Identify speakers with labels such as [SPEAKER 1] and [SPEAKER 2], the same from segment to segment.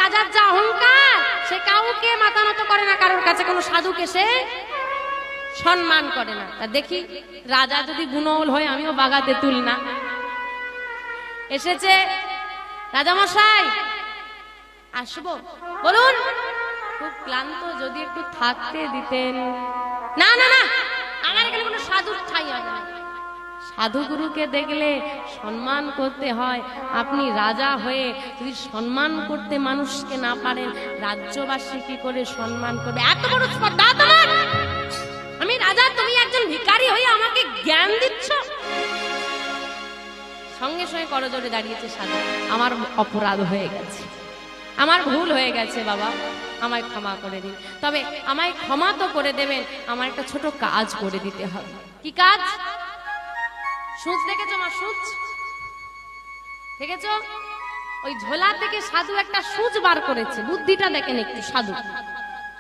[SPEAKER 1] রাজার যা অহংকার, সে কাউকে মাথা নত করে না, কারোর কাছে কোনো সাধুকে সে সম্মান করে না। তা দেখি রাজা যদি বুনৌল হয়, আমিও বাঘা তেঁতুল না। এসেছে রাজামশাই, আসবো? বলুন। খুব ক্লান্ত, যদি একটু থাকতে দিতেন। না না না, আমার এখানে কোনো সাধুর ঠাঁই হবে না। সাধুগুরুকে দেখলে সম্মান করতে হয়। আপনি রাজা হয়ে যদি সম্মান করতে মানুষকে না পারেন, রাজ্যবাসী কি করে সম্মান করবে? এত বড় স্পর্ধা তোমার! আমি রাজা, তুমি একজন ভিখারি হয়ে আমাকে জ্ঞান দিচ্ছ। সঙ্গে সঙ্গে করজোড়ে দাঁড়িয়েছে সাধু। আমার অপরাধ হয়ে গেছে, আমার ভুল হয়ে গেছে বাবা, আমায় ক্ষমা করে দিন। তবে আমায় ক্ষমা তো করে দেবেন, আমার একটা ছোট কাজ করে দিতে হবে। কি কাজ? সূচ দেখেছো মা? সূচ দেখেছো? ওই ঝোলা থেকে সাধু একটা সূচ বার করেছে। বুদ্ধিটা দেখেন একটু। সাধু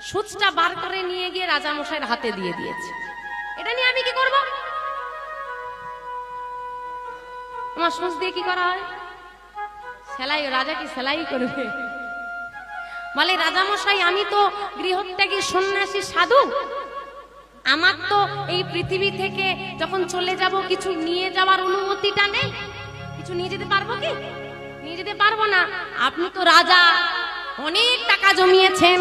[SPEAKER 1] সূচটা বার করে নিয়ে গিয়ে রাজামশাইয়ের হাতে দিয়ে দিয়েছে। এটা নিয়ে আমি কি করব? আমার সূচ দিয়ে কি করা হয়? সেলাই। রাজা কি সেলাই করবে? বলে রাজামশাই, আমি তো গৃহত্যাগী সন্ন্যাসী সাধু, আমার তো এই পৃথিবী থেকে যখন চলে যাব কিছু নিয়ে যাওয়ার অনুমতিটা নেই। কিছু নিয়ে যেতে পারবো কি? নিয়ে যেতে পারবো না। আপনি তো রাজা, অনেক টাকা জমিয়েছেন,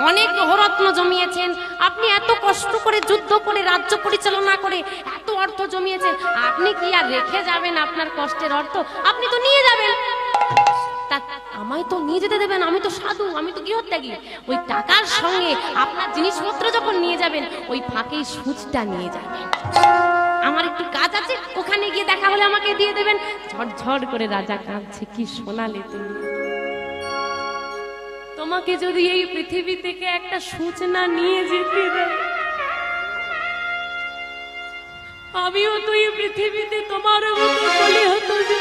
[SPEAKER 1] অনেক গ্রহরত্ন জমিয়েছেন, আপনি এত কষ্ট করে যুদ্ধ করে রাজ্য পরিচালনা করে এত অর্থ জমিয়েছেন, আপনি কি আর রেখে যাবেন আপনার কষ্টের অর্থ? আপনি তো নিয়ে যাবেন। আমায় তো নিয়ে যেতে দেবেন, আমি তো সাধু, আমি তো গৃহত্যাগী। ওই টাকার সঙ্গে আপনার জিনিসপত্র যখন নিয়ে যাবেন, ওই ফাঁকে সূচটা নিয়ে যাবেন। আমার একটু কাজ আছে, ওখানে গিয়ে দেখা হলে আমাকে দিয়ে দেবেন। ঝড় করে রাজা কাঁদছে। কি শোনালে তুমি? তোমাকে যদি এই পৃথিবী থেকে একটা সূচনা নিয়ে যেতে দেয়, আমিও তো এই পৃথিবীতে তোমার মতো বলি হতো যে,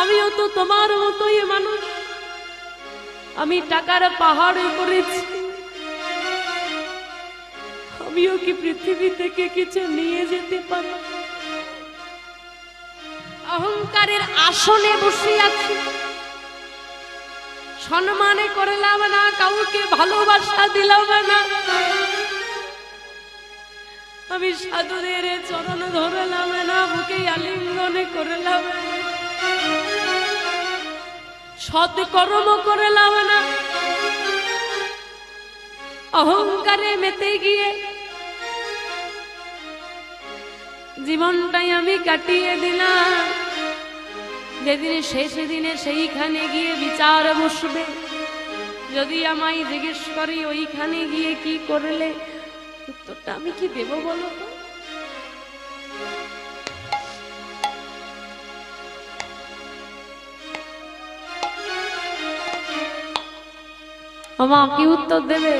[SPEAKER 1] আমিও তো তোমার মতোই মানুষ। আমি টাকার পাহাড় করেছি, আমিও কি পৃথিবী থেকে কিছু নিয়ে যেতে পারি? অহংকারের আসনে বসে আছি, সম্মানে করলাম না, কাউকে ভালোবাসা দিলাম না। আমি সাধুদের চরণ ধরলাম না, বুকে আলিঙ্গনে করলাম, সৎকর্ম করলাম না। অহংকারে মেতে গিয়ে জীবনটাই আমি কাটিয়ে দিলাম। যেদিন শেষ দিনে সেইখানে গিয়ে বিচার বসবে, যদি আমায় জিজ্ঞেস করি ওইখানে গিয়ে কি করলে, উত্তরটা আমি কি দেব বলো তো? আমা কি উত্তর দেবে?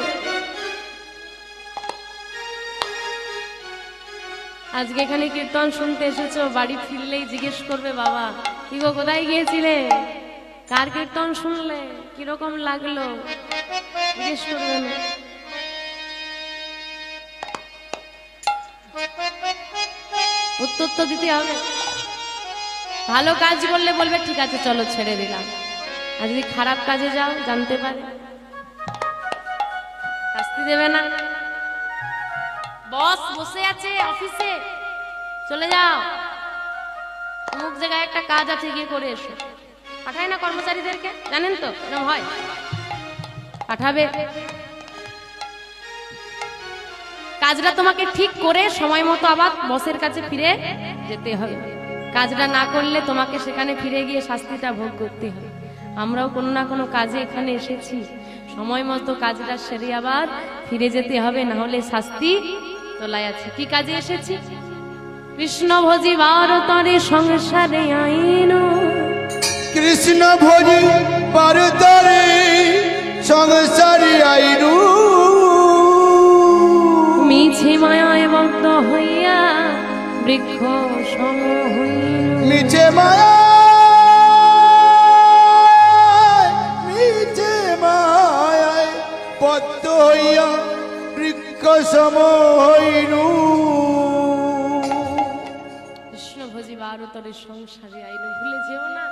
[SPEAKER 1] আজকে এখানে কীর্তন শুনতে এসেছো, বাড়ি ফিরলেই জিজ্ঞেস করবে, বাবা কি গো কোথায় গিয়েছিলে, কার কীর্তন শুনলে, কিরকম লাগলো, জিজ্ঞেস করবে না? উত্তর তো দিতে হবে। ভালো কাজ করলে বলবে ঠিক আছে চলো ছেড়ে দিলাম, আর যদি খারাপ কাজে যাও জানতে পারে, শাস্তি দেবে না? বস বসে আছে অফিসে, চলে যাও, অমুক জায়গায় একটা কাজ আছে, গিয়ে করে এসো। পাঠায় না কর্মচারীদেরকে, জানেন তো এরকম হয়, পাঠাবে। কাজটা তোমাকে ঠিক করে সময় মতো আবার বসের কাছে ফিরে যেতে হবে। কাজটা না করলে তোমাকে সেখানে ফিরে গিয়ে শাস্তিটা ভোগ করতে হবে। আমরাও কোনো না কোনো কাজে এখানে এসেছি, সময় মতো কাজটা সেরে আবার ফিরে যেতে হবে, না হলে শাস্তি তোলাই আছে। কি কাজে এসেছি? কৃষ্ণ ভজি ভারতরে সংসারে আইন,
[SPEAKER 2] কৃষ্ণ ভজি ভারতরে সংসারে আইন,
[SPEAKER 1] মিছে মায়ায় বদ্ধ হইয়া বৃক্ষ সম হইল,
[SPEAKER 2] মিছে মায়া মিছে মায়ায় বদ্ধ হইয়া বৃক্ষ সম হইল।
[SPEAKER 1] কৃষ্ণ ভজি ভারতরে সংসারে আইন, ভুলে যেও না।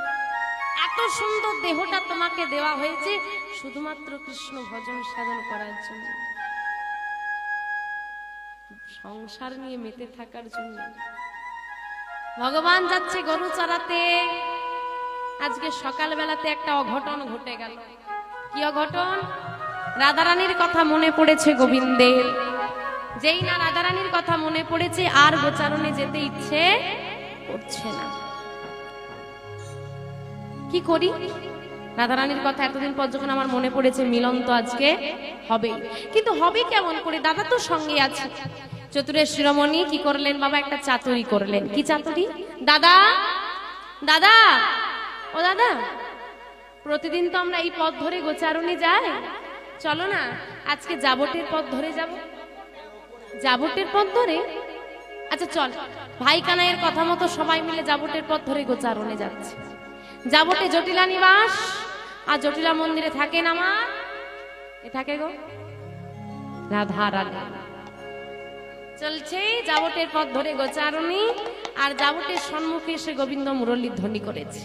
[SPEAKER 1] এত সুন্দর দেহটা তোমাকে দেওয়া হয়েছে শুধুমাত্র কৃষ্ণ ভজন সাধন করার জন্য, সংসার নিয়ে মেতে থাকার জন্য। ভগবান যাচ্ছে গরু চড়াতে, আজকে সকালবেলাতে একটা অঘটন ঘটে গেল। কি অঘটন? রাধারানীর কথা মনে পড়েছে গোবিন্দের। যেই না রাধারানীর কথা মনে পড়েছে আর গোচারণে যেতে ইচ্ছে করছে না। কি করি? রাধারানীর কথা এতদিন পর যখন আমার মনে পড়েছে, মিলন তো আজকে হবে, কিন্তু হবে কেমন করে? দাদা তো সঙ্গে আছে। চতুরের শিরোমণি কি করলেন বাবা? একটা চাতুরি করলেন। কি চাতুরি? দাদা, দাদা, ও দাদা, প্রতিদিন তো আমরা এই পথ ধরে গোচারণে যাই, চলো না আজকে জাবটের পথ ধরে যাব। জাবটের পথ ধরে? আচ্ছা চল। ভাই কানাইয়ের কথা মতো সবাই মিলে জাবটের পথ ধরে গোচারণে যাচ্ছে। জাবটে জটিলা নিবাস, আর জটিলা মন্দিরে থাকেন আমার এ থাকে গো রাধা রানী। চলছে জাবটের পথ ধরে গোচারণী, আর জাবটের সম্মুখে এসে গোবিন্দ মুরলীর ধ্বনি করেছে।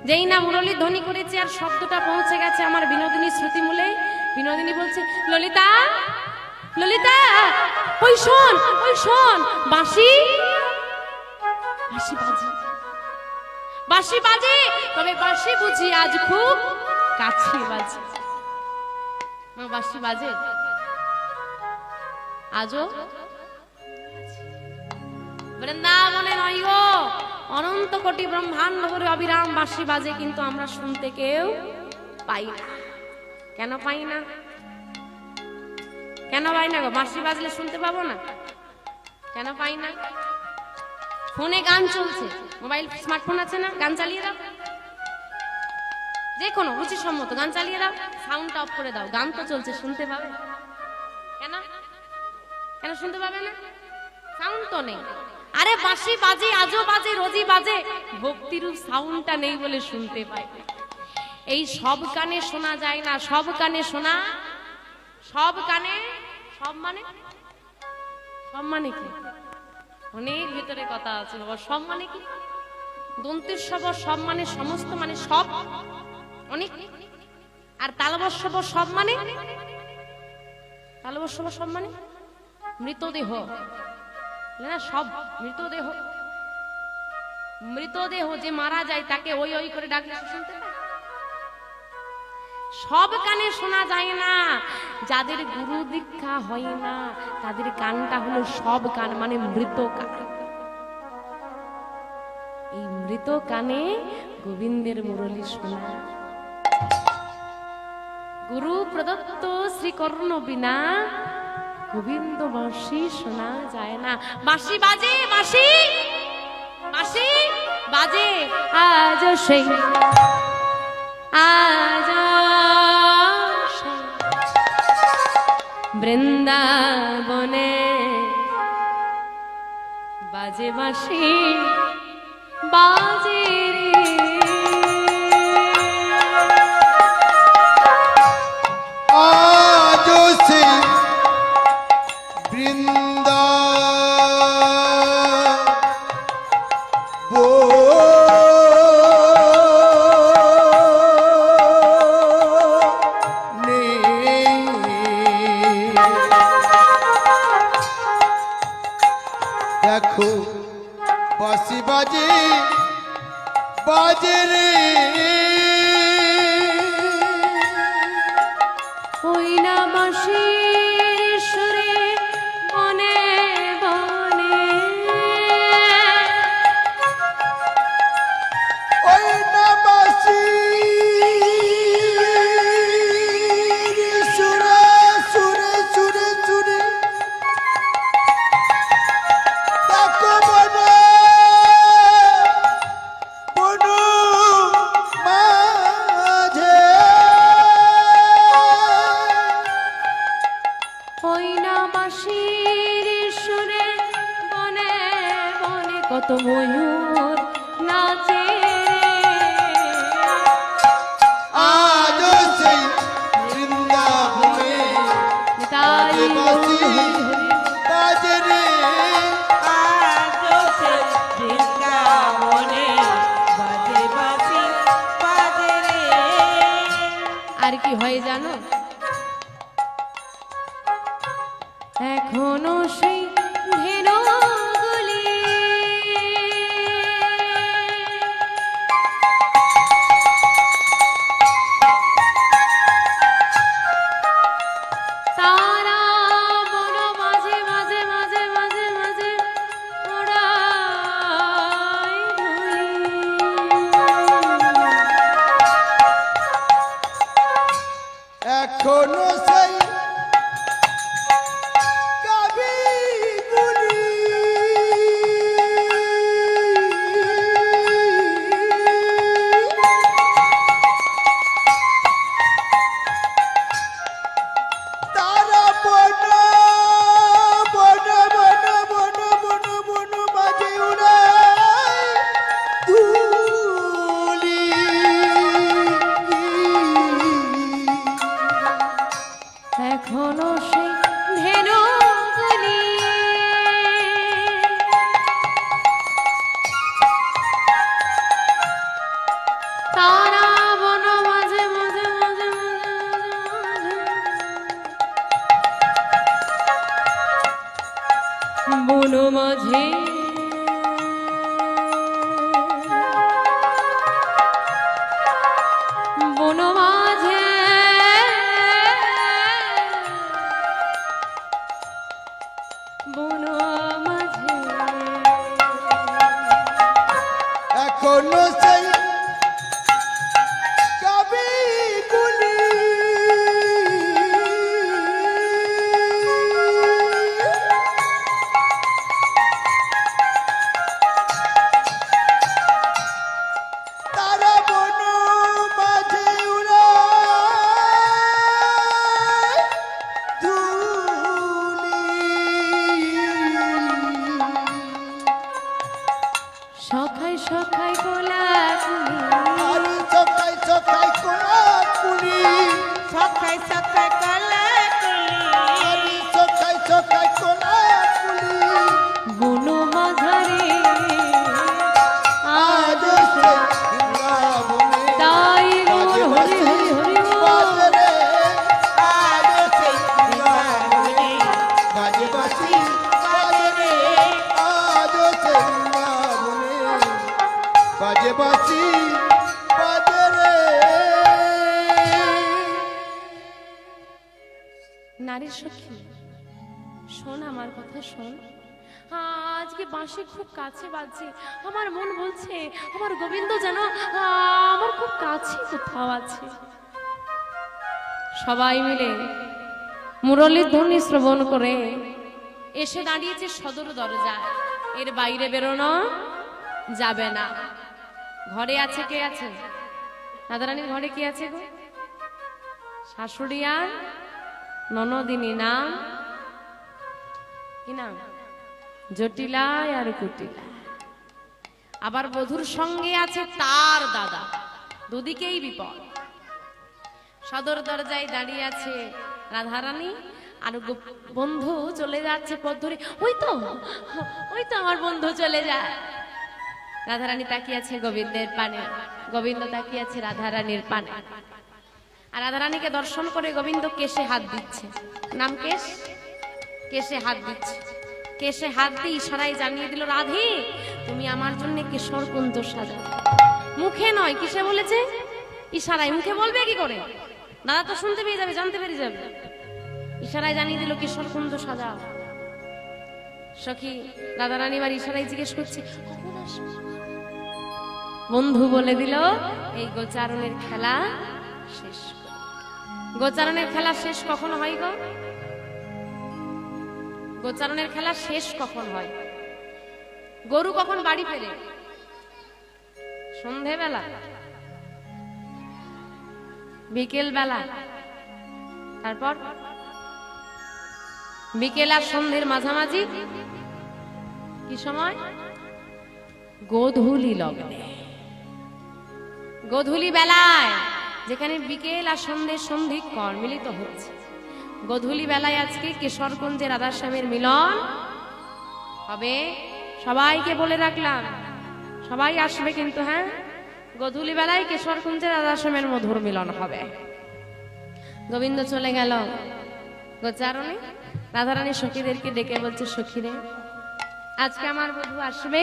[SPEAKER 1] যেই না মুরলীর ধ্বনি করেছে আর শব্দটা পৌঁছে গেছে আমার বিনোদিনী শ্রুতিমূলে, বিনোদিনী বলছে, ললিতা, ললিতা, ওই শোন, ওই শোন, বাঁশি, বাঁশি বাজে, বাঁশি বাজে, তবে বাঁশি বুঝি আজ খুব কাছে বাজে। বাঁশি বাজে আজও বৃন্দাবনে নয় গো, অনন্ত কোটি ব্রহ্মাণ্ড করে অবিরাম বাঁশি বাজে, কিন্তু আমরা শুনতে কেউ পাই না। কেন পাই না? কেন পাই না গো? বাঁশি বাজলে শুনতে পাবো না? কেন পাই না? ফোনে গান চলছে, মোবাইল স্মার্টফোন আছে না, গান চালিয়ে দাও, যে কোনো রুচিসম্মত গান চালিয়ে দাও, সাউন্ডটা অফ করে দাও, গান তো চলছে, শুনতে পাবে। কেন? কেন শুনতে পাবে না? সাউন্ড তো নেই। আরে বাঁশি বাজে, আজও বাজে, রোজই বাজে, ভক্তিরূপ সাউন্ডটা নেই বলে শুনতে পাই। এই সব কানে শোনা যায় না, সব কানে শোনা, সব কানে, সব মানে, সব মানে কি? অনেক ভিতরে কথা আছে বাবা। সব মানে কি? দন্তের সব, সব মানে সমস্ত, মানে সব অনেক। আর তালবস্যব সব মানে, তালবস্যব সব মানে মৃতদেহ না, সব মৃতদেহ। মৃতদেহ যে মারা যায় তাকে ওই ওই করে ডাকলে শুনতে পায়। সব কানে শোনা যায় না। যাদের গুরু দীক্ষা হয় না তাদের কানটা হলো সব কান, মানে মৃত কান। এই মৃত কানে গোবিন্দের মুরলী শোনা। গুরু প্রদত্ত শ্রীকর্ণ বিনা গোবিন্দ বাঁশি শোনা যায় না। বাঁশি বাজে, বাঁশি, বাঁশি বাজে আজ সেই, আজ বৃন্দাবনে বাজে বাঁশি, বাজে রে।
[SPEAKER 2] আজ সে দেখো বাঁশি বাজে, বাজে রে,
[SPEAKER 1] ওই না বাঁশির সুরে বনে বনে,
[SPEAKER 2] ওই না বাঁশি সুরে সুরে সুরে সুরে দেখো বনে বন মাঝে
[SPEAKER 1] আর কি হয় জানো, এখনো সেই ধেনুগুলি তারা বন মাঝে মাঝে মাঝে মাঝে মাঝে ওড়ায় ধুলি।
[SPEAKER 2] এখনো সেই কাবিগুলি তারা বন বন বন বন বন বন মাঝে উড়ায় ধুলি।
[SPEAKER 1] এখনো সেই ধেনুগুলি তারা বন মাঝে মাঝে মাঝে বন মাঝে বন মাঝে বন মাঝে
[SPEAKER 2] এখনো সেই কাবিগুলি তারা বন মাঝে উড়ায় ধুলি।
[SPEAKER 1] সখাই সখাই গোলাপি
[SPEAKER 2] আর চকাই চকাই কোলাকুলি,
[SPEAKER 3] সকাই সকাই কলাকুলি
[SPEAKER 2] আর চকাই চকাই কোলাকুলি।
[SPEAKER 1] বন মাঝারে
[SPEAKER 2] আজ সে বৃন্দাবনে
[SPEAKER 1] তাই মোর হরি হরি হরি
[SPEAKER 2] বাজে রে,
[SPEAKER 3] আজ সেই বৃন্দাবনে
[SPEAKER 2] বাজে বাঁশি বাজে রে, আজ সে বৃন্দাবনে বাজে বাঁশি বাজে রে।
[SPEAKER 1] নারী সখী শোন, আমার কথা শোন। আজকে বাঁশি খুব কাছে বাজছে, আমার মন বলছে আমার গোবিন্দ যেন আমার খুব কাছে কোথাও আছে। সবাই মিলে মুরলীর ধ্বনি শ্রবণ করে এসে দাঁড়িয়েছে সদর দরজা। এর বাইরে বেরোনো যাবে না। ঘরে আছে কে আছে? রাধারানীর ঘরে কি আছে গো? শাশুড়ি আর ননদিনী, নাম কি নাম? জটিলা আর কুটিলা। আবার বধূর সঙ্গে আছে তার দাদা। দুদিকেই বিপদ। সদর দরজায় দাঁড়িয়ে আছে রাধারানী আর বন্ধু চলে যাচ্ছে পথ ধরে। ওই তো আমার বন্ধু চলে যায়। রাধারানী তাকিয়ে আছে গোবিন্দের পানে, গোবিন্দ তাকিয়ে আছে রাধারানীর পানে। আর রাধারানীকে দর্শন করে গোবিন্দ কেশে হাত দিচ্ছে। নাম কেশ। কেশে হাত দিচ্ছে। কেশে হাত দিয়ে ইশারায় জানিয়ে দিল, রাধে তুমি আমার জন্য কেশর কুঞ্জ সাজাও। মুখে নয়, কিসে বলেছে? ইশারায়। মুখে বলবে কি করে? দাদা তো শুনতে পেয়ে যাবে, জানতে পেরে যাবে। ইশারায় জানিয়ে দিল কিশোর কুঞ্জ সাজাও। সখী রাধারানী এবার ইশারায় জিজ্ঞেস করছে কখন আসবে? বন্ধু বলে দিল এই গোচারণের খেলা শেষ। গোচারণের খেলা শেষ কখন হয় গো? গোচারণের খেলা শেষ কখন হয়? গরু কখন বাড়ি ফেরে? সন্ধেবেলা, বিকেল বেলা, তারপর বিকেল আর সন্ধ্যের মাঝামাঝি কি সময়? গোধূলি লগ্নে। গোধূলি বেলায়, যেখানে বিকেল আর সন্ধ্যের সন্ধিক্ষণ মিলিত হচ্ছে। গোধূলি বেলায় আজকে কেশরকুঞ্জে রাধাশ্যামের মিলন হবে। সবাইকে বলে রাখলাম, সবাই আসবে কিন্তু। হ্যাঁ, গোধূলি বেলায় কেশরকুঞ্জে রাধাশ্যামের মধুর মিলন হবে। গোবিন্দ চলে গেল গোচারণে। রাধারানী সখীদেরকে ডেকে বলছে, সখীরে আজকে আমার বধূ আসবে,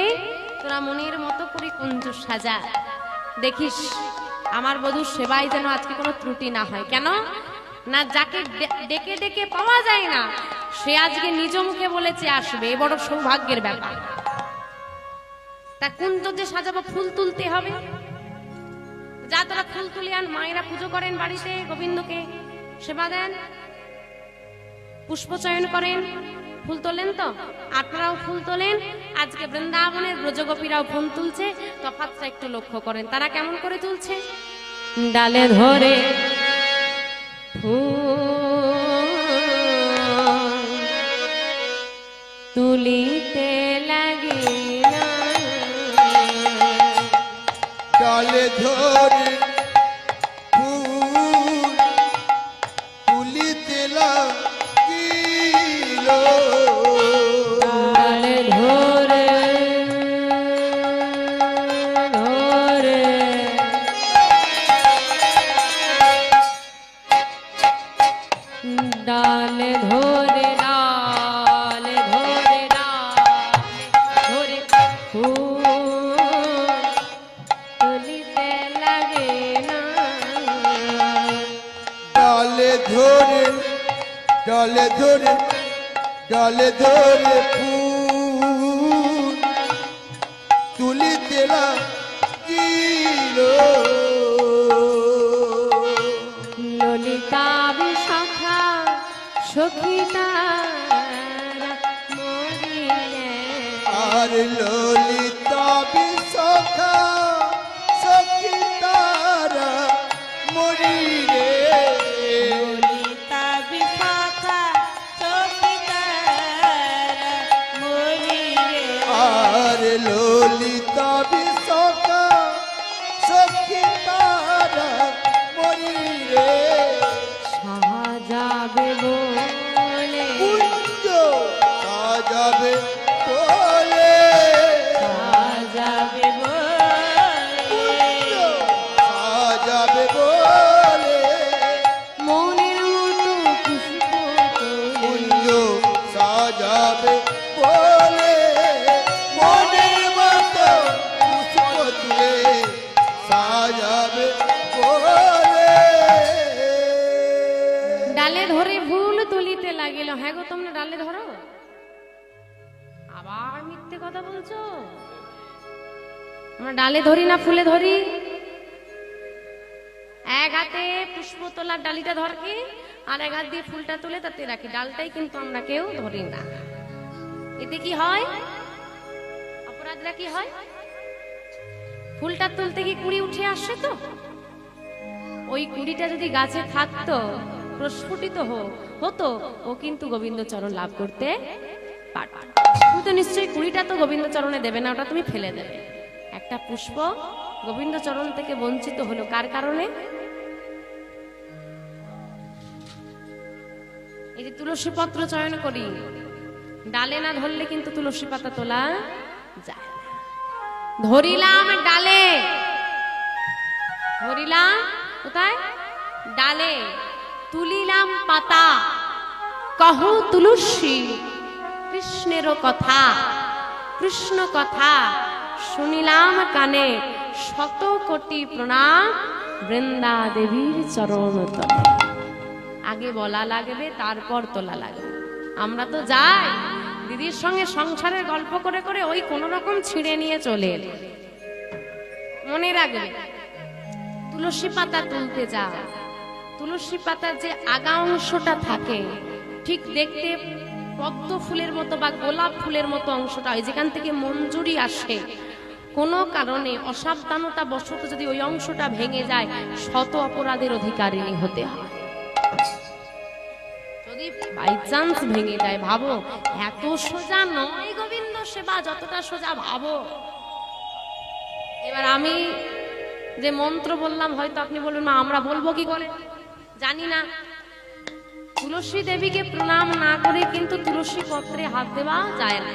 [SPEAKER 1] তোরা মনের মতো করে কুঞ্জ সাজা, দেখিস আমার বধূর সেবায় যেন আজকে কোনো ত্রুটি না হয়। কেন না, যাকে ডেকে ডেকে পাওয়া যায় না সে আজকে নিজ মুখে বলেছে আসবে, এ বড় সৌভাগ্যের ব্যাপার। তা কুঞ্জ যে সাজাবো, ফুল তুলতে হবে। যা তোরা ফুল তুলে আন, মায়েরা পুজো করেন বাড়িতে, গোবিন্দকে সেবা দেন, পুষ্প চয়ন করেন, ফুল তোলেন তো আপনারাও ফুল তোলেন। আজকে বৃন্দাবনের ব্রজগোপীরাও ফুল তুলছে, তফাৎটা একটু লক্ষ্য করেন তারা কেমন করে তুলছে। ডালে ধরে তুলিতে লাগিল,
[SPEAKER 2] ডালে ধরে ফুল তুলিতে লাগিল,
[SPEAKER 1] ডালে ধরে ধরে ডালে ধরে ডালে ধরে ডালে ধরে ফুল তুলিতে লাগে না,
[SPEAKER 2] ডালে ধরে ডালে ধরে ডালে ধরে ফুল তুলিতে লাগিল,
[SPEAKER 1] ললিতা বিশাখা সখী তারা মরিলে,
[SPEAKER 2] আর ললিতা বিশাখা সখী তারা মরিলে,
[SPEAKER 3] ললিতা বিশাখা সখীতারা মরিলে,
[SPEAKER 2] আর ললিতা বিশাখা সখী তারা মরিলে,
[SPEAKER 1] সাজাবে বলে
[SPEAKER 2] কুঞ্জ সাজাবে বলে,
[SPEAKER 1] সাজাবে
[SPEAKER 2] কুঞ্জ
[SPEAKER 1] বলে
[SPEAKER 2] সাজাবে বলে,
[SPEAKER 1] মনের মতো পুষ্প
[SPEAKER 2] কুঞ্জ সাজাবে বলে, মনের মতো পুষ্প তুলে সাজাবে বলে।
[SPEAKER 1] ডালে ধরে ফুল তুলিতে লাগিল। হ্যাঁ গো, তোমরা ডালে ধরো, আবার মিথ্যে কথা বলছো। আমরা ডালে ধরি না ফুলে ধরি। এক হাতে পুষ্প তোলার ডালিটা ধরকি, আর এক হাত দিয়ে ফুলটা তুলে তাতে রাখি, ডালটাই কিন্তু আমরা কেউ ধরি না। এতে কি হয়, অপরাধরা কি হয়, ফুলটা তুলতে কি কুড়ি উঠে আসে, তো ওই কুড়িটা যদি গাছে থাকতো, প্রস্ফুটিত হতো, ও কিন্তু গোবিন্দ চরণ লাভ করতে পারত। তুমি তো নিশ্চয়ই কুড়িটা তো গোবিন্দ চরণে দেবে না, ওটা তুমি ফেলে দেবে। একটা পুষ্প গোবিন্দ চরণ থেকে বঞ্চিত হলো কার কারণে? এই যে তুলসী পত্র চয়ন করি, ডালে না ধরলে কিন্তু তুলসী পাতা তোলা যায় না। ধরিলাম ডালে, ধরিলাম কোথায়, ডালে, তুলিলাম পাতা, কহু তুলসী কৃষ্ণেরও কথা, কৃষ্ণ কথা শুনিলাম কানে, শত কোটি প্রণাম বৃন্দা দেবীর চরণ তলে। আগে বলা লাগবে, তারপর তোলা লাগবে। আমরা তো যাই দিদির সঙ্গে সংসারের গল্প করে করে ওই কোন রকম ছিঁড়ে নিয়ে চলে এলো। মনে রাখবে, তুলসী পাতা তুলতে যা, তুলসী পাতার যে আগা অংশটা থাকে, ঠিক দেখতে পদ্ম ফুলের মতো বা গোলাপ ফুলের মতো অংশটা হয়, যেখান থেকে মঞ্জুরি আসে, কোনো কারণে অসাবধানতা বশত যদি ওই অংশটা ভেঙে যায়, শত অপরাধের অধিকারিণী হতে হয়। যদি বাই চান্স ভেঙে যায়, ভাবো এত সোজা নয় গোবিন্দ সেবা, যতটা সোজা ভাবো। এবার আমি যে মন্ত্র বললাম, হয়তো আপনি বলবেন মা আমরা বলবো কি করে, জানি না। তুলসী দেবীকে প্রণাম না করে কিন্তু তুলসী পত্রে হাত দেওয়া যায় না।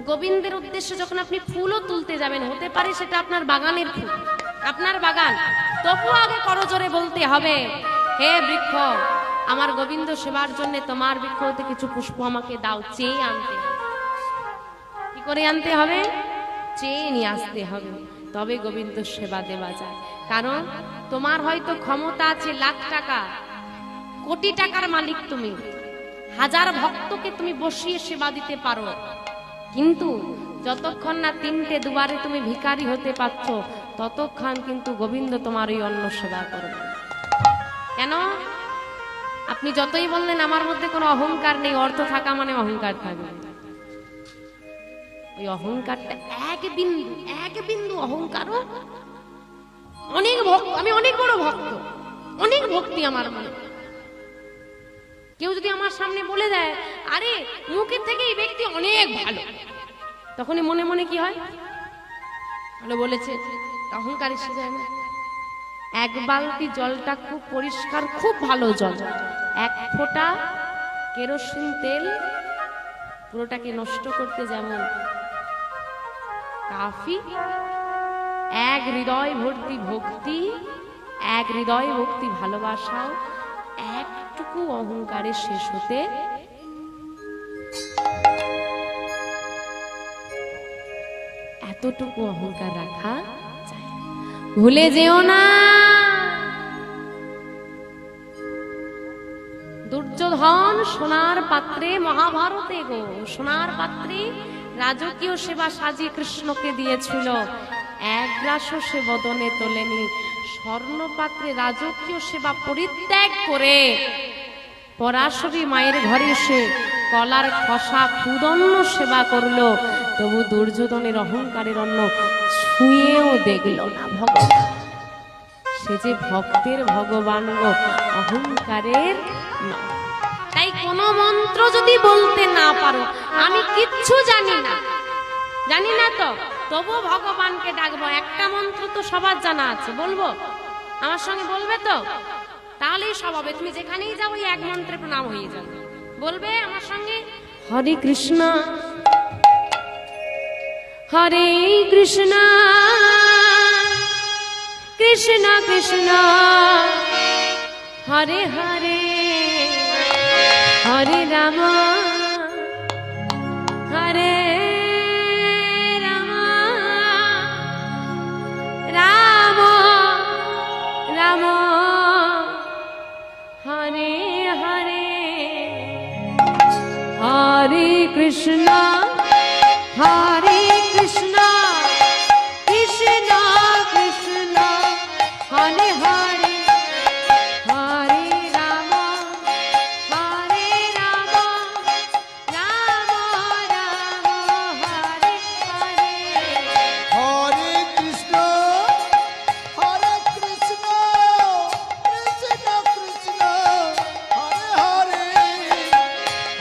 [SPEAKER 1] গোবিন্দের উদ্দেশ্যে যখন আপনি ফুলও তুলতে যাবেন, হতে পারে সেটা আপনার বাগানের ফুল, আপনার বাগান, তবু আগে করজোরে বলতে হবে হে বৃক্ষ, আমার গোবিন্দ সেবার জন্য তোমার বৃক্ষ হতে কিছু পুষ্প আমাকে দাও। চেয়ে আনতে হবে। কি করে আনতে হবে? চেয়ে নিয়ে আসতে হবে, তবে গোবিন্দ সেবা দেওয়া যায়। কারণ তোমার হয়তো ক্ষমতা আছে লাখ টাকা, কোটি টাকার মালিক তুমি, হাজার ভক্তকে তুমি বসিয়ে সেবা দিতে পারো, কিন্তু যতক্ষণ না তিনটে দুবারে তুমি ভিখারি হতে পারছো ততক্ষণ কিন্তু গোবিন্দ তোমার ওই অন্ন সেবা করবে। কেন? আপনি যতই বললেন আমার মধ্যে কোনো অহংকার নেই, অর্থ থাকা মানে অহংকার থাকবে, ওই অহংকারটা এক বিন্দু অহংকারও অনেক ভক্ত, আমি অনেক বড় ভক্ত, অনেক ভক্তি আমার মনে। কেউ যদি আমার সামনে বলে দেয় আরে মুখের থেকে এই ব্যক্তি অনেক ভালো, তখনই মনে মনে কি হয়, ভালো বলেছে, অহংকার এসে যায় না? এক বালতি জলটা খুব পরিষ্কার, খুব ভালো জল, এক ফোঁটা কেরোসিন তেল পুরোটাকে নষ্ট করতে যেমন কাফি, এক হৃদয় ভর্তি ভক্তি, এক হৃদয় ভক্তি ভালোবাসাও একটুকু অহংকারে শেষ হতে এতটুকু অহংকার রাখা যায়। ভুলে যেও না দুর্যোধন সোনার পাত্রে, মহাভারতে গো সোনার পাত্রে রাজকীয় সেবা সাজিয়ে কৃষ্ণকে দিয়েছিল, এক গ্রাসও সে বদনে তোলেনি। স্বর্ণ পাত্রে রাজকীয় সেবা পরিত্যাগ করে পরাশরী মায়ের ঘরে সে কলার খসা ফুদন্ন সেবা করলো, তবু দুর্যোধনের অহংকারের অন্ন ছুঁয়েও দেখল না ভগবান। সে যে ভক্তের ভগবান গো, অহংকারের নয়। তাই কোন মন্ত্র যদি বলতে না পারো, আমি কিচ্ছু জানি না তো তবু ভগবানকে ডাকবো, একটা মন্ত্র তো সবার জানা আছে, বলবো, আমার সঙ্গে বলবে তো, তাহলেই সব হবে। তুমি যেখানেই যাও ওই এক মন্ত্রে প্রণাম হয়ে যাবে, বলবে আমার সঙ্গে হরে কৃষ্ণ হরে কৃষ্ণ কৃষ্ণ কৃষ্ণ হরে হরে হরে রাম হরে রাম রাম রাম হরে হরে হরে কৃষ্ণ হরে কৃষ্ণ কৃষ্ণ কৃষ্ণ হরে হরে হরে রাম হরে রাম রাম রাম হরে হরে
[SPEAKER 2] হরে কৃষ্ণ হরে কৃষ্ণ কৃষ্ণ কৃষ্ণ হরে হরে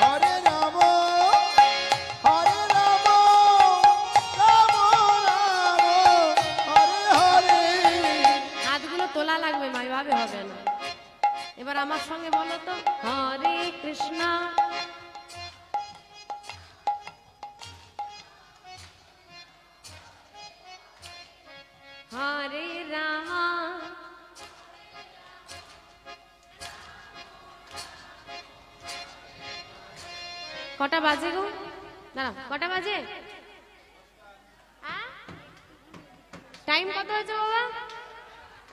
[SPEAKER 2] হরে রাম হরে রাম রাম রাম হরে হরে।
[SPEAKER 1] হাতগুলো তোলা লাগবে, মা, এভাবে হবে না। এবার আমার সঙ্গে বলো তো, হরে কৃষ্ণ হরে রাম কটা বাজে গো? দাঁড়াও, কটা বাজে? টাইম কত হয়েছে বাবা?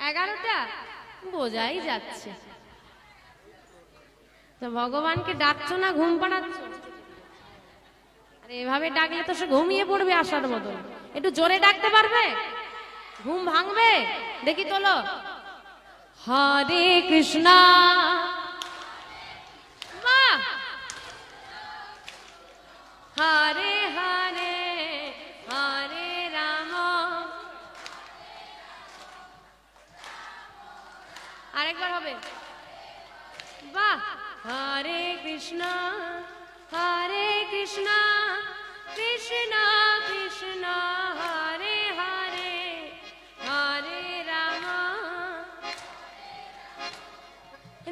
[SPEAKER 1] 11টা? বোঝাই যাচ্ছে। তো ভগবানকে ডাকছো না ঘুম পাড়াচ্ছ? আরে এভাবে ডাকলে তো সে ঘুমিয়ে পড়বে আসার মতো। একটু জোরে ডাকতে পারবে? ঘুম ভাঙবে? দেখি তোলো। হরে কৃষ্ণ বাহ, হরে হরে হরে রাম, আরেকবার হবে, বাহ, হরে কৃষ্ণ কৃষ্ণ কৃষ্ণ কৃষ্ণ হরে হরে হরে রাম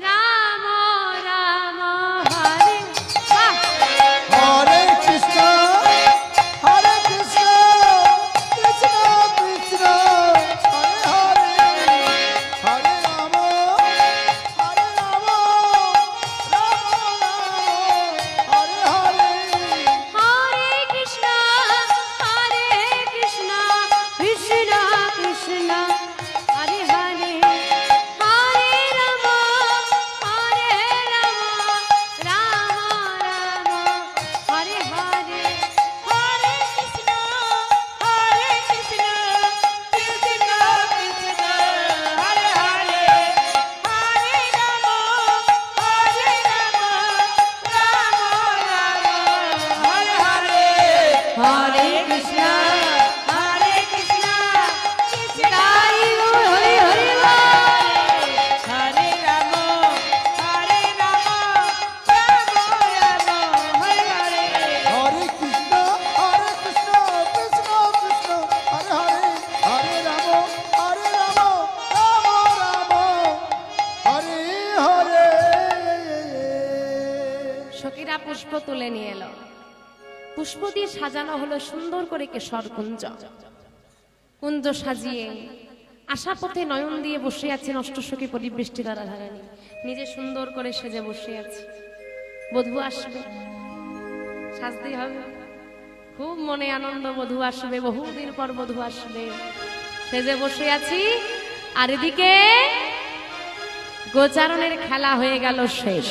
[SPEAKER 1] রাম রাম হরে, বাহ,
[SPEAKER 2] হরে কৃষ্ণ হরে কৃষ্ণ কৃষ্ণ কৃষ্ণ হরে হরে হরে রাম হরে
[SPEAKER 1] পুষ্প তুলে নিয়ে এলো, পুষ্প দিয়ে সাজানো হলো সুন্দর করে কেশর কুঞ্জ। কুঞ্জ সাজিয়ে আশা পথে নয়ন দিয়ে বসে আছেন অষ্টসখী পরিবৃষ্টি দ্বারা ধারানি, নিজে সুন্দর করে সেজে বসে আছে। বধূ আসবে, সাজতেই হবে, খুব মনে আনন্দ, বধূ আসবে, বহুদিন পর বধূ আসবে, সেজে বসে আছি। আর এদিকে গোচারণের খেলা হয়ে গেল শেষ।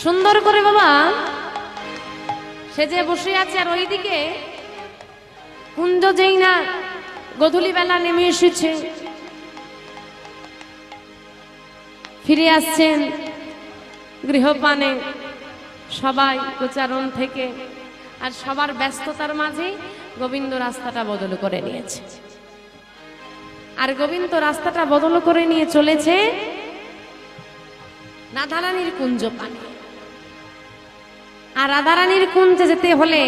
[SPEAKER 1] সুন্দর করে বাবা সেজে বসে আছে। আর ওইদিকে কুঞ্জ যেই না গোধূলি বেলা নেমে এসেছে, ফিরে আসছেন গৃহপানে সবাই গোচারণ থেকে। আর সবার ব্যস্ততার মাঝে গোবিন্দ রাস্তাটা বদল করে নিয়েছে। আর গোবিন্দ রাস্তাটা বদল করে নিয়ে চলেছে রাধারানীর কুঞ্জ পানে। আর রাধারানীর কুঞ্জে যেতে হলে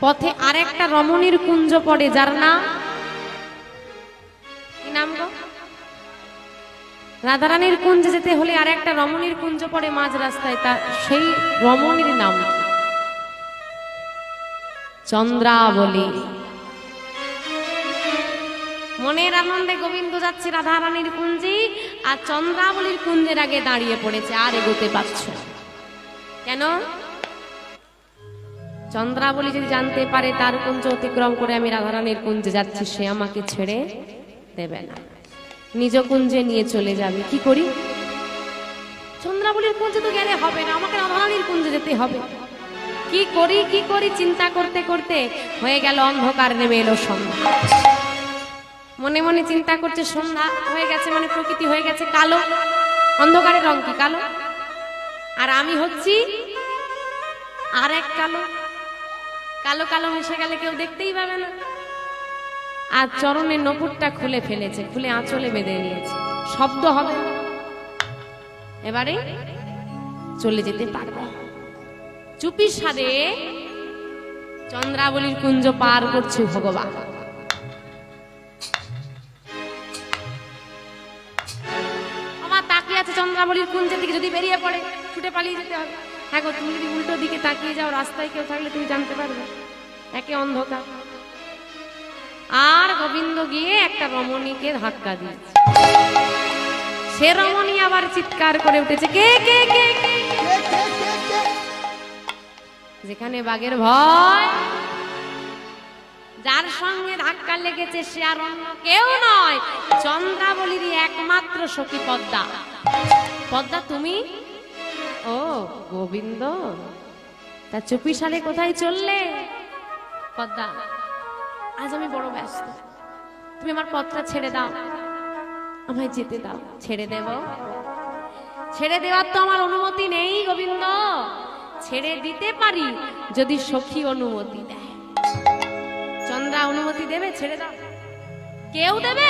[SPEAKER 1] পথে আরেকটা রমণীর কুঞ্জ পড়ে, যার নাম কি নাম গো? রাধারানীর কুঞ্জে যেতে হলে আরেকটা রমণীর কুঞ্জ পড়ে মাঝ রাস্তায়, তা সেই রমণীর নাম চন্দ্রাবলী। মনের আনন্দে গোবিন্দ যাচ্ছে রাধারানীর কুঞ্জে, আর চন্দ্রাবলীর কুঞ্জের আগে দাঁড়িয়ে পড়েছে, আর এগোতে পারছে না। কেন? চন্দ্রাবলী যদি জানতে পারে তার কুঞ্জ অতিক্রম করে আমি রাধারানীর কুঞ্জে যাচ্ছি, সে আমাকে ছেড়ে দেবে না, নিজ কুঞ্জে নিয়ে চলে যাবে। কি করি? চন্দ্রাবলীর কুঞ্জে তো গেলে হবে না, আমাকে রাধারানীর কুঞ্জে যেতে হবে। কি করি কি করি চিন্তা করতে করতে হয়ে গেল অন্ধকার, নেমে এলো সন্ধ্যা। মনে মনে চিন্তা করছে সন্ধ্যা হয়ে গেছে মানে প্রকৃতি হয়ে গেছে কালো, অন্ধকারের রং কি কালো, আর আমি হচ্ছি আর এক কালো। কালো কালো মিশে গেলে কেউ দেখতেই পাবে না। আর চরণের নপুরটা খুলে ফেলেছে, খুলে আঁচলে বেঁধে নিয়েছে, শব্দ হবে না, এবারে চলে যেতে পারবে। চুপি সারে চন্দ্রাবলীর কুঞ্জ পার করছে ভগবান। আমার তাকিয়ে আছে চন্দ্রাবলীর কুঞ্জের দিকে, যদি বেরিয়ে পড়ে ছুটে পালিয়ে যেতে হবে। হ্যাঁ গো, তুমি যদি উল্টো দিকে তাকিয়ে যাও, রাস্তায় কেউ থাকলে তুমি জানতে পারবে, একে অন্ধকার। আর গোবিন্দ গিয়ে একটা রমণীকে ধাক্কা দিয়েছে। সে রমণী আবার চিৎকার করে উঠেছে, কে কে কে কে? যেখানে বাঘের ভয়, যার সঙ্গে ধাক্কা লেগেছে সে আর অন্য কেউ নয়, চন্দ্রাবলীরই একমাত্র সখী পদ্মা। পদ্মা তুমি? ও গোবিন্দ, তা চুপি সালে কোথায় চললে? পদ্মা, আজ আমি বড় ব্যস্ত, তুমি আমার পথটা ছেড়ে দাও, আমায় যেতে দাও। ছেড়ে দেব? ছেড়ে দেওয়ার তো আমার অনুমতি নেই গোবিন্দ। ছেড়ে দিতে পারি যদি সখী অনুমতি দেয়। চন্দ্রা অনুমতি দেবে ছেড়ে দাও? কেউ দেবে?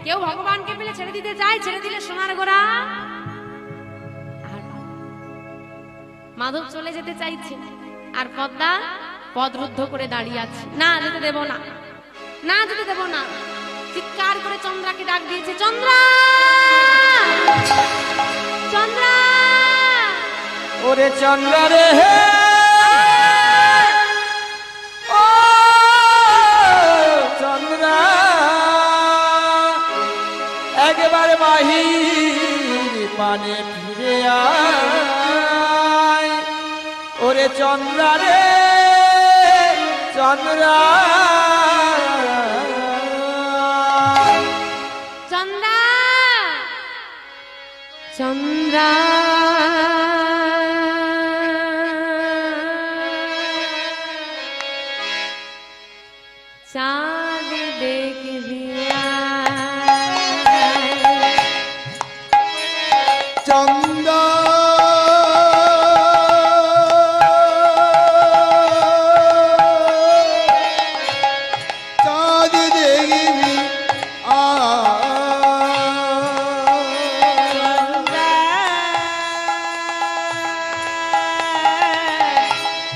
[SPEAKER 1] কেউ ভগবানকে পেলে ছেড়ে দিতে চায়? ছেড়ে দিলে সোনার গোড়া। আর মাধব চলে যেতে চাইছে, আর পদ্মা পদরুদ্ধ করে দাঁড়িয়ে আছে, না যেতে দেব না, না যেতে দেব না। চিৎকার করে চন্দ্রাকে ডাক দিয়েছে, চন্দ্রা, চন্দ্রা,
[SPEAKER 2] ওরে চন্দ্রা রে, ও চন্দ্রা, একবার বাহির পানে ফিরে আয়। ওরে চন্দ্রা রে, চন্দ্রা,
[SPEAKER 1] চন্দ্রা, চন্দ্রা, চাঁদ দেখবি
[SPEAKER 2] চন্দ্রা, চাঁদ দেখবি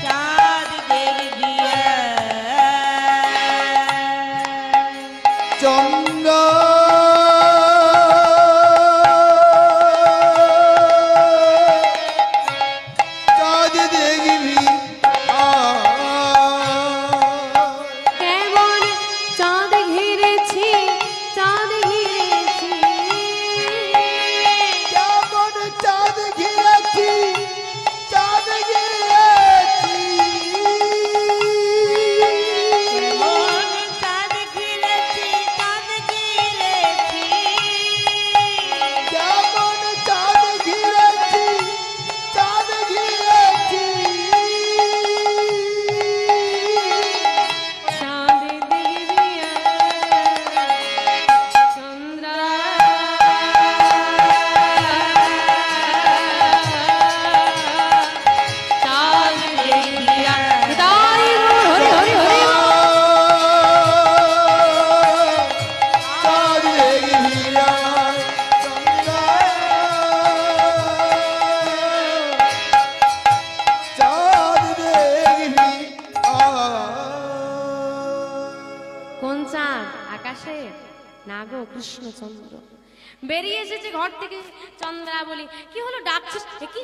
[SPEAKER 3] চাঁদ দেখবি
[SPEAKER 1] না গো কৃষ্ণচন্দ্র। বেরিয়ে এসেছে ঘর থেকে। চন্দ্রা বলি, কি হলো ডাকছিস? এ কি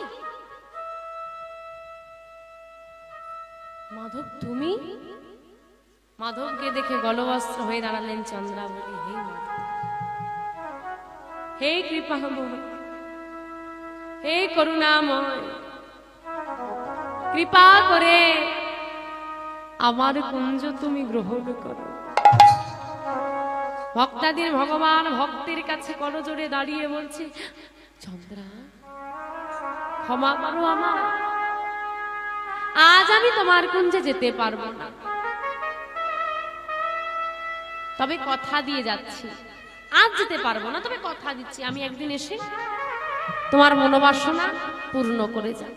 [SPEAKER 1] মাধব তুমি? মাধবকে দেখে গলবস্ত্র হয়ে দাঁড়ালেন চন্দ্রা বলি, হে মাধব, হে কৃপাময়, হে করুণাময়, কৃপা করে আমার কুঞ্জ তুমি গ্রহণ করো। ভক্তাদের ভগবান ভক্তের কাছে করজোড়ে দাঁড়িয়ে বলছে, চন্দ্রা ক্ষমা করো আমার, আজ আমি তোমার কুঞ্জে যেতে পারবো না, তবে কথা দিয়ে যাচ্ছি, আজ যেতে পারবো না, তবে কথা দিচ্ছি আমি একদিন এসে তোমার মনোবাসনা পূর্ণ করে যাব।